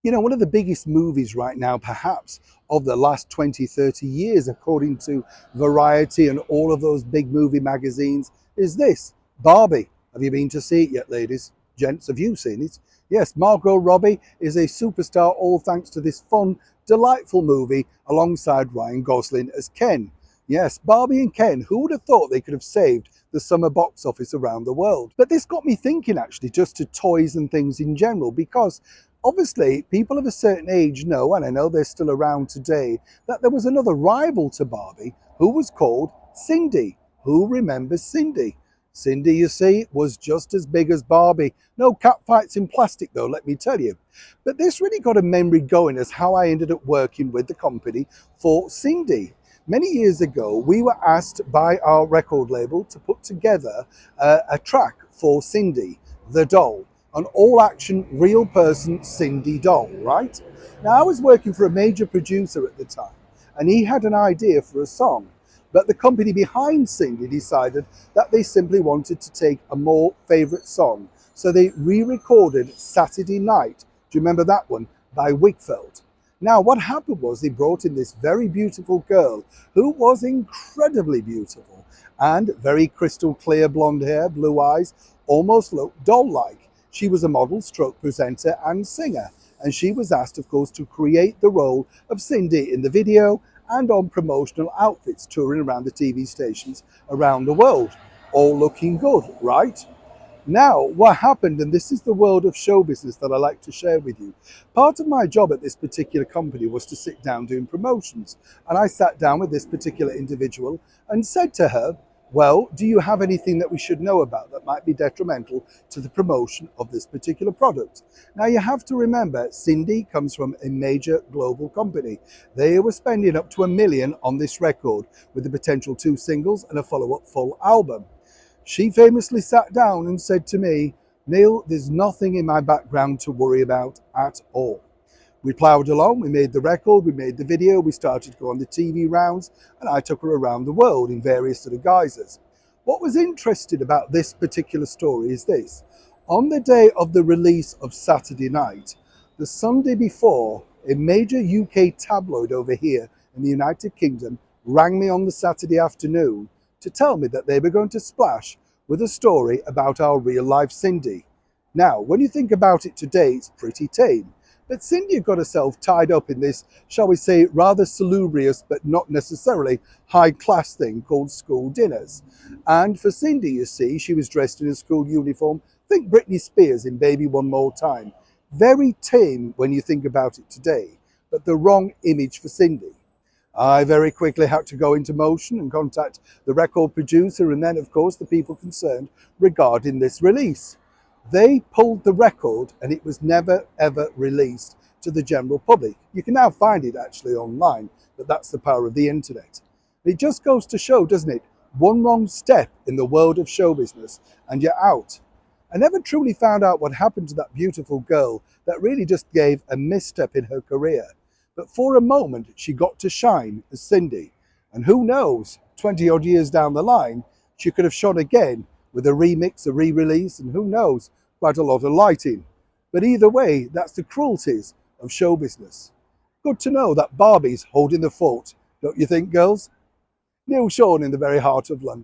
You know, one of the biggest movies right now, perhaps, of the last 20, 30 years, according to Variety and all of those big movie magazines, is this Barbie. Have you been to see it yet, ladies? Gents, have you seen it? Yes, Margot Robbie is a superstar, all thanks to this fun, delightful movie alongside Ryan Gosling as Ken. Yes, Barbie and Ken, who would have thought they could have saved the summer box office around the world? But this got me thinking, actually, just to toys and things in general, because obviously, people of a certain age know, and I know they're still around today, that there was another rival to Barbie who was called Sindy. Who remembers Sindy? Sindy, you see, was just as big as Barbie. No cat fights in plastic, though, let me tell you. But this really got a memory going as how I ended up working with the company for Sindy. Many years ago, we were asked by our record label to put together a track for Sindy, the doll, an all-action, real-person Sindy doll, right? Now, I was working for a major producer at the time, and he had an idea for a song, but the company behind Sindy decided that they simply wanted to take a more favourite song, so they re-recorded Saturday Night. Do you remember that one? By Wickfeld. Now, what happened was they brought in this very beautiful girl who was incredibly beautiful and very crystal clear blonde hair, blue eyes, almost looked doll-like. She was a model, stroke presenter and singer, and she was asked, of course, to create the role of Sindy in the video and on promotional outfits touring around the TV stations around the world. All looking good, right? Now, what happened, and this is the world of show business that I like to share with you. Part of my job at this particular company was to sit down doing promotions. And I sat down with this particular individual and said to her, well, do you have anything that we should know about that might be detrimental to the promotion of this particular product? Now, you have to remember, Sindy comes from a major global company. They were spending up to $1 million on this record with the potential 2 singles and a follow-up full album. She famously sat down and said to me, Neil, there's nothing in my background to worry about at all. We ploughed along, we made the record, we made the video, we started to go on the TV rounds, and I took her around the world in various sort of guises. What was interesting about this particular story is this. On the day of the release of Saturday Night, the Sunday before, a major UK tabloid over here in the United Kingdom rang me on the Saturday afternoon to tell me that they were going to splash with a story about our real life Sindy. Now, when you think about it today, it's pretty tame. But Sindy got herself tied up in this, shall we say, rather salubrious but not necessarily high-class thing called school dinners. And for Sindy, you see, she was dressed in a school uniform. Think Britney Spears in Baby One More Time. Very tame when you think about it today, but the wrong image for Sindy. I very quickly had to go into motion and contact the record producer and then, of course, the people concerned regarding this release. They pulled the record and it was never ever released to the general public. You can now find it actually online, but that's the power of the internet. It just goes to show, doesn't it? One wrong step in the world of show business and you're out. I never truly found out what happened to that beautiful girl that really just gave a misstep in her career. But for a moment, she got to shine as Sindy. And who knows, 20 odd years down the line, she could have shone again with a remix, a re-release, and who knows, quite a lot of lighting. But either way, that's the cruelties of show business. Good to know that Barbie's holding the fort, don't you think, girls? Neil Sean in the very heart of London.